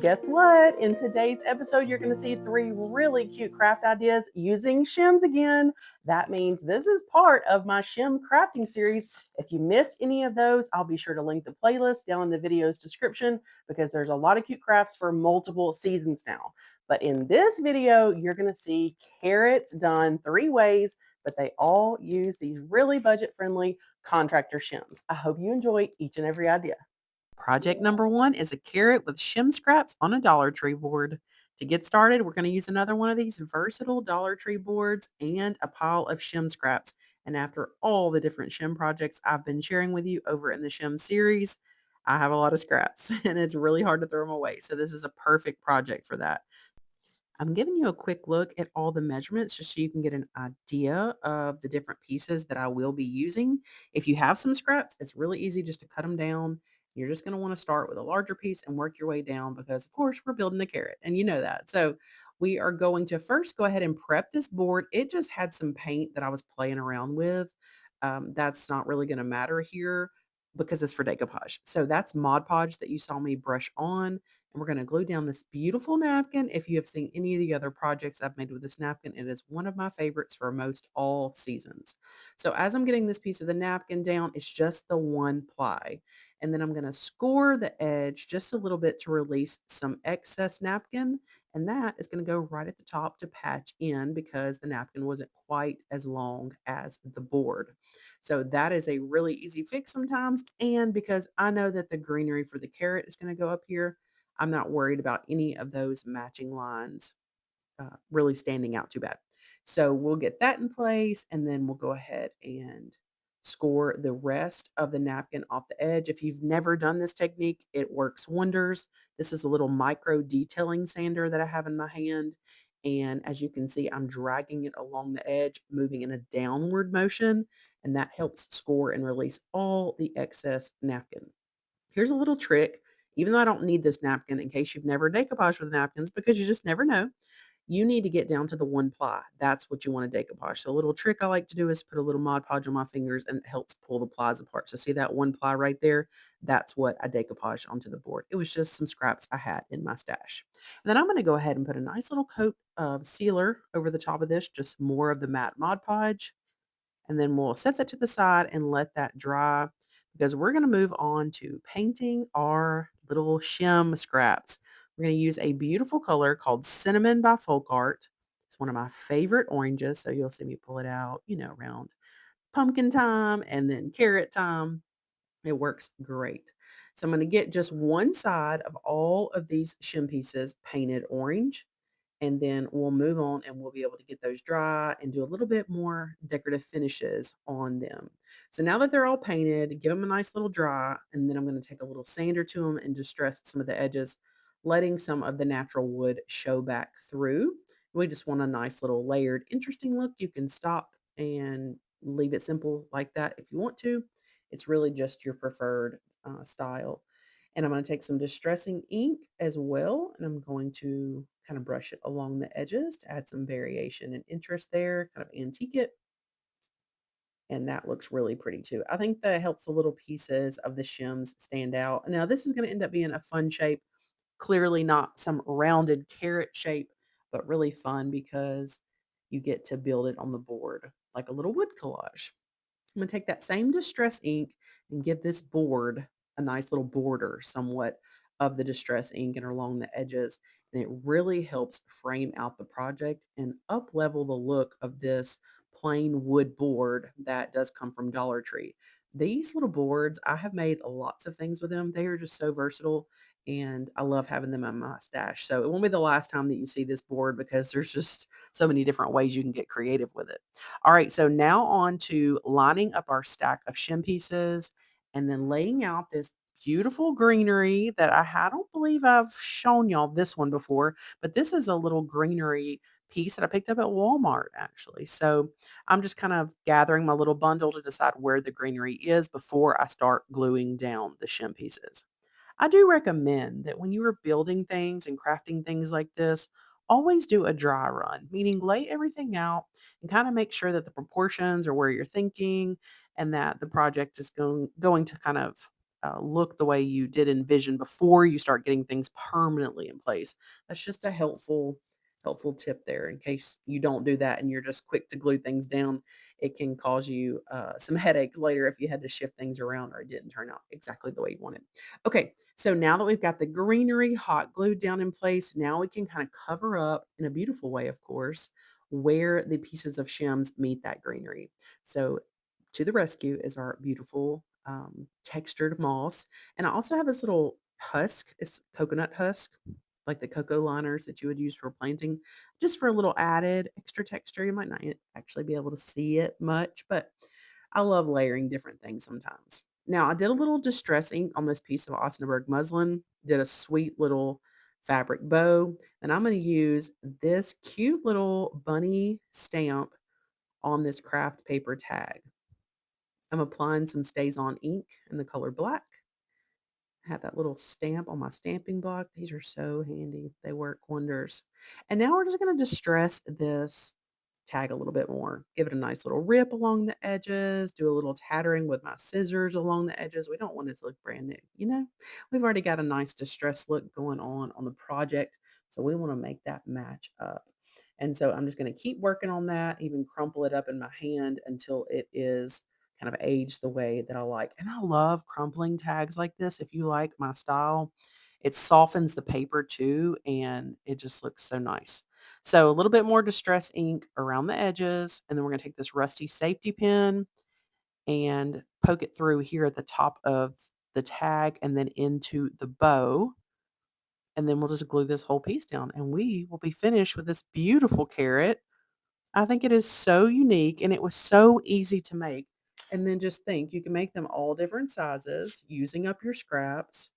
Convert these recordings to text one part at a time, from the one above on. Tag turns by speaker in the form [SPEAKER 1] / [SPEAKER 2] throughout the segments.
[SPEAKER 1] Guess what? In today's episode, you're going to see three really cute craft ideas using shims again. That means this is part of my shim crafting series. If you missed any of those, I'll be sure to link the playlist down in the video's description because there's a lot of cute crafts for multiple seasons now. But in this video, you're going to see carrots done three ways, but they all use these really budget friendly contractor shims. I hope you enjoy each and every idea. Project number one is a carrot with shim scraps on a Dollar Tree board. To get started, we're going to use another one of these versatile Dollar Tree boards and a pile of shim scraps. And after all the different shim projects I've been sharing with you over in the shim series, I have a lot of scraps and it's really hard to throw them away. So this is a perfect project for that. I'm giving you a quick look at all the measurements just so you can get an idea of the different pieces that I will be using. If you have some scraps, it's really easy just to cut them down. You're just going to want to start with a larger piece and work your way down because, of course, we're building a carrot and you know that. So we are going to first go ahead and prep this board. It just had some paint that I was playing around with. That's not really going to matter here because it's for decoupage. So that's Mod Podge that you saw me brush on. And we're going to glue down this beautiful napkin. If you have seen any of the other projects I've made with this napkin, it is one of my favorites for most all seasons. So as I'm getting this piece of the napkin down, it's just the one ply. And then I'm going to score the edge just a little bit to release some excess napkin. And that is going to go right at the top to patch in because the napkin wasn't quite as long as the board. So that is a really easy fix sometimes. And because I know that the greenery for the carrot is going to go up here, I'm not worried about any of those matching lines really standing out too bad. So we'll get that in place and then we'll go ahead and score the rest of the napkin off the edge. If you've never done this technique, it works wonders. This is a little micro detailing sander that I have in my hand. And as you can see, I'm dragging it along the edge, moving in a downward motion, and that helps score and release all the excess napkin. Here's a little trick. Even though I don't need this napkin in case you've never decoupaged with napkins because you just never know, you need to get down to the one ply. That's what you want to decoupage. So a little trick I like to do is put a little Mod Podge on my fingers and it helps pull the plies apart. So see that one ply right there? That's what I decoupaged onto the board. It was just some scraps I had in my stash. And then I'm going to go ahead and put a nice little coat of sealer over the top of this, just more of the matte Mod Podge. And then we'll set that to the side and let that dry because we're going to move on to painting our little shim scraps. We're going to use a beautiful color called Cinnamon by Folk Art. It's one of my favorite oranges. So you'll see me pull it out, around pumpkin time and then carrot time. It works great. So I'm going to get just one side of all of these shim pieces painted orange and then we'll move on and we'll be able to get those dry and do a little bit more decorative finishes on them. So now that they're all painted, give them a nice little dry, and then I'm going to take a little sander to them and distress some of the edges, letting some of the natural wood show back through. We just want a nice little layered, interesting look. You can stop and leave it simple like that if you want to. It's really just your preferred style. And I'm going to take some distressing ink as well, and I'm going to kind of brush it along the edges to add some variation and interest there, kind of antique it. And that looks really pretty too. I think that helps the little pieces of the shims stand out. Now, this is going to end up being a fun shape. Clearly not some rounded carrot shape, but really fun because you get to build it on the board like a little wood collage. I'm going to take that same distress ink and give this board a nice little border somewhat of the distress ink and along the edges. And it really helps frame out the project and up level the look of this plain wood board that does come from Dollar Tree. These little boards, I have made lots of things with them. They are just so versatile and I love having them in my stash. So it won't be the last time that you see this board because there's just so many different ways you can get creative with it. All right, so now on to lining up our stack of shim pieces and then laying out this beautiful greenery that I don't believe I've shown y'all this one before, but this is a little greenery piece that I picked up at Walmart actually. So I'm just kind of gathering my little bundle to decide where the greenery is before I start gluing down the shim pieces. I do recommend that when you are building things and crafting things like this, always do a dry run, meaning lay everything out and kind of make sure that the proportions are where you're thinking and that the project is going to kind of look the way you did envision before you start getting things permanently in place. That's just a helpful tip there in case you don't do that and you're just quick to glue things down. It can cause you some headaches later if you had to shift things around or it didn't turn out exactly the way you wanted. Okay, so now that we've got the greenery hot glued down in place, now we can kind of cover up in a beautiful way, of course, where the pieces of shims meet that greenery. So to the rescue is our beautiful textured moss. And I also have this little husk. It's coconut husk, like the cocoa liners that you would use for planting, just for a little added extra texture. You might not actually be able to see it much, but I love layering different things sometimes. Now, I did a little distress ink on this piece of Osnaburg muslin, did a sweet little fabric bow, and I'm going to use this cute little bunny stamp on this craft paper tag. I'm applying some Stays On ink in the color black. I have that little stamp on my stamping block. These are so handy. They work wonders. And now we're just going to distress this tag a little bit more. Give it a nice little rip along the edges. Do a little tattering with my scissors along the edges. We don't want it to look brand new, you know? We've already got a nice distress look going on the project. So we want to make that match up. And so I'm just going to keep working on that, even crumple it up in my hand until it is kind of aged the way that I like. And I love crumpling tags like this. If you like my style, it softens the paper too, and it just looks so nice. So a little bit more distress ink around the edges, and then we're going to take this rusty safety pin and poke it through here at the top of the tag and then into the bow. And then we'll just glue this whole piece down, and we will be finished with this beautiful carrot. I think it is so unique and it was so easy to make. And then just think, you can make them all different sizes using up your scraps.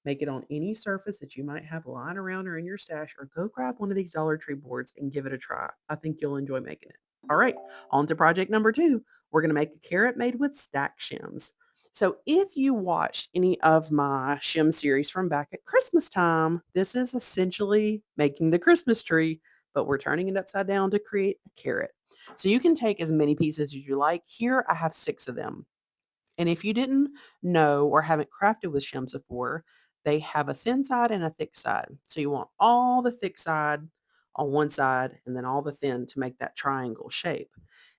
[SPEAKER 1] Make it on any surface that you might have lying around or in your stash, or go grab one of these Dollar Tree boards and give it a try. I think you'll enjoy making it. All right, on to project number 2. We're going to make a carrot made with stack shims. So if you watched any of my shim series from back at Christmas time, this is essentially making the Christmas tree, but we're turning it upside down to create a carrot. So you can take as many pieces as you like. Here I have 6 of them. And if you didn't know or haven't crafted with shims before, they have a thin side and a thick side. So you want all the thick side on one side and then all the thin to make that triangle shape.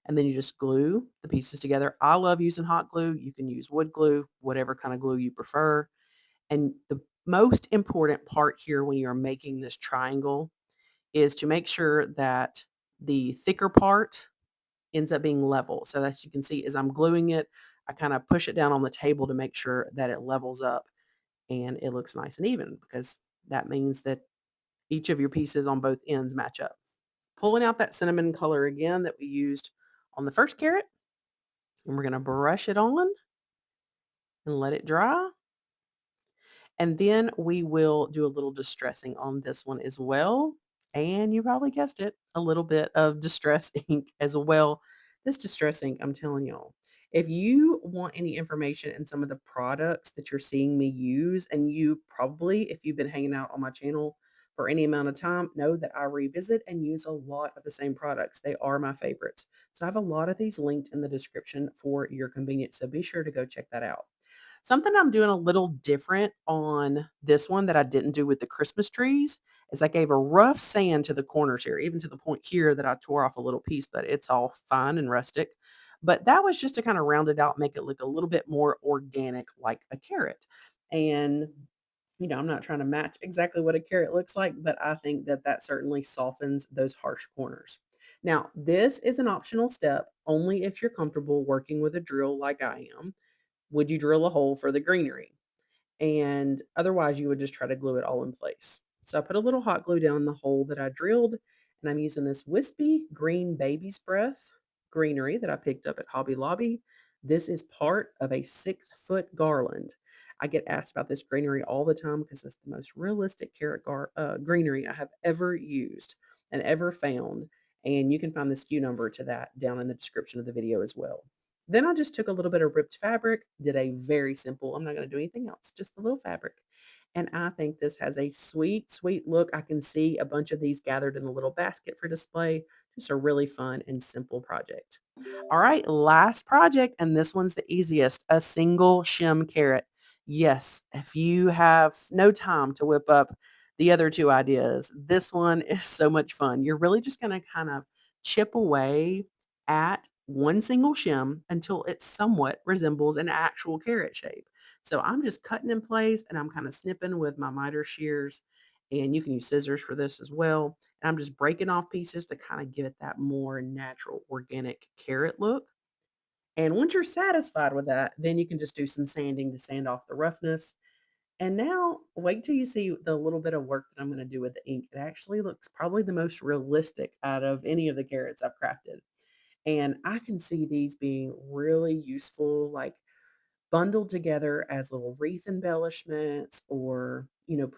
[SPEAKER 1] And then you just glue the pieces together. I love using hot glue. You can use wood glue, whatever kind of glue you prefer. And the most important part here when you're making this triangle is to make sure that the thicker part ends up being level. So as you can see, as I'm gluing it, I kind of push it down on the table to make sure that it levels up and it looks nice and even, because that means that each of your pieces on both ends match up. Pulling out that cinnamon color again that we used on the first carrot, and we're going to brush it on and let it dry. And then we will do a little distressing on this one as well. And you probably guessed it, a little bit of distress ink as well. This distress ink, I'm telling y'all, if you want any information in some of the products that you're seeing me use, and you probably, if you've been hanging out on my channel for any amount of time, know that I revisit and use a lot of the same products. They are my favorites. So I have a lot of these linked in the description for your convenience. So be sure to go check that out. Something I'm doing a little different on this one that I didn't do with the Christmas trees is I gave a rough sand to the corners here, even to the point here that I tore off a little piece, but it's all fine and rustic. But that was just to kind of round it out, make it look a little bit more organic like a carrot. And, I'm not trying to match exactly what a carrot looks like, but I think that that certainly softens those harsh corners. Now, this is an optional step only if you're comfortable working with a drill like I am. Would you drill a hole for the greenery? And otherwise, you would just try to glue it all in place. So I put a little hot glue down the hole that I drilled, and I'm using this Wispy Green Baby's Breath greenery that I picked up at Hobby Lobby. This is part of a 6-foot garland. I get asked about this greenery all the time because it's the most realistic greenery I have ever used and ever found. And you can find the SKU number to that down in the description of the video as well. Then I just took a little bit of ripped fabric, did a very simple, I'm not going to do anything else, just the little fabric. And I think this has a sweet, sweet look. I can see a bunch of these gathered in a little basket for display. Just a really fun and simple project. All right, last project, and this one's the easiest, a single shim carrot. Yes, if you have no time to whip up the other two ideas, this one is so much fun. You're really just going to kind of chip away at one single shim until it somewhat resembles an actual carrot shape. So I'm just cutting in place and I'm kind of snipping with my miter shears, and you can use scissors for this as well. And I'm just breaking off pieces to kind of give it that more natural organic carrot look. And once you're satisfied with that, then you can just do some sanding to sand off the roughness. And now wait till you see the little bit of work that I'm going to do with the ink. It actually looks probably the most realistic out of any of the carrots I've crafted. And I can see these being really useful, like bundled together as little wreath embellishments or,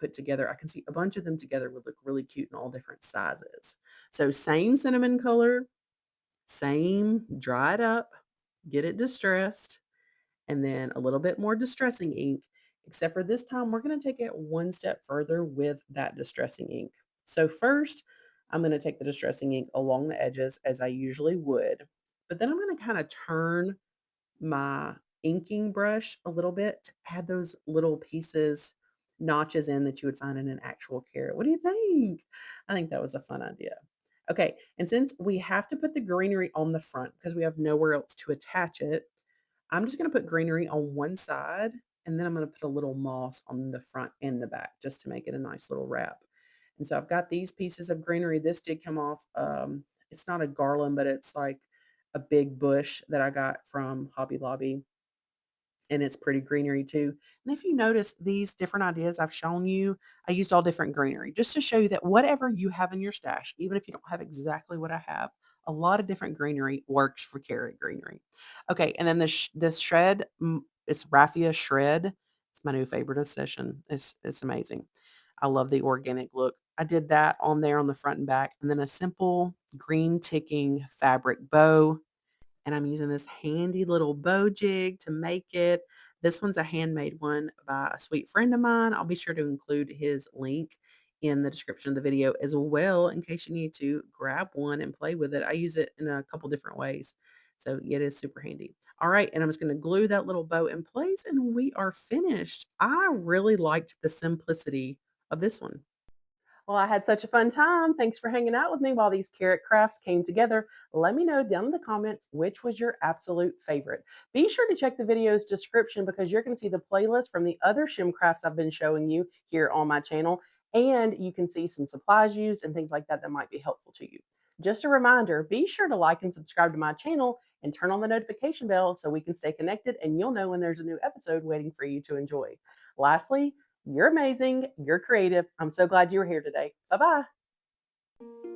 [SPEAKER 1] put together. I can see a bunch of them together would look really cute in all different sizes. So same cinnamon color, same dried up, get it distressed, and then a little bit more distressing ink, except for this time we're going to take it one step further with that distressing ink. So first, I'm going to take the distressing ink along the edges as I usually would, but then I'm going to kind of turn my inking brush a little bit to add those little pieces, notches in that you would find in an actual carrot. What do you think? I think that was a fun idea. Okay, and since we have to put the greenery on the front because we have nowhere else to attach it, I'm just going to put greenery on one side, and then I'm going to put a little moss on the front and the back just to make it a nice little wrap. And so I've got these pieces of greenery. This did come off. It's not a garland, but it's like a big bush that I got from Hobby Lobby, and it's pretty greenery too. And if you notice these different ideas I've shown you, I used all different greenery just to show you that whatever you have in your stash, even if you don't have exactly what I have, a lot of different greenery works for carrot greenery. Okay, and then this shred, it's raffia shred. It's my new favorite obsession. It's amazing. I love the organic look. I did that on there on the front and back, and then a simple green ticking fabric bow, and I'm using this handy little bow jig to make it. This one's a handmade one by a sweet friend of mine. I'll be sure to include his link in the description of the video as well in case you need to grab one and play with it. I use it in a couple different ways. So it is super handy. All right, and I'm just going to glue that little bow in place and we are finished. I really liked the simplicity of this one. Well, I had such a fun time. Thanks for hanging out with me while these carrot crafts came together. Let me know down in the comments which was your absolute favorite. Be sure to check the video's description because you're going to see the playlist from the other shim crafts I've been showing you here on my channel, and you can see some supplies used and things like that that might be helpful to you. Just a reminder, be sure to like and subscribe to my channel and turn on the notification bell so we can stay connected and you'll know when there's a new episode waiting for you to enjoy. Lastly, you're amazing. You're creative. I'm so glad you were here today. Bye bye.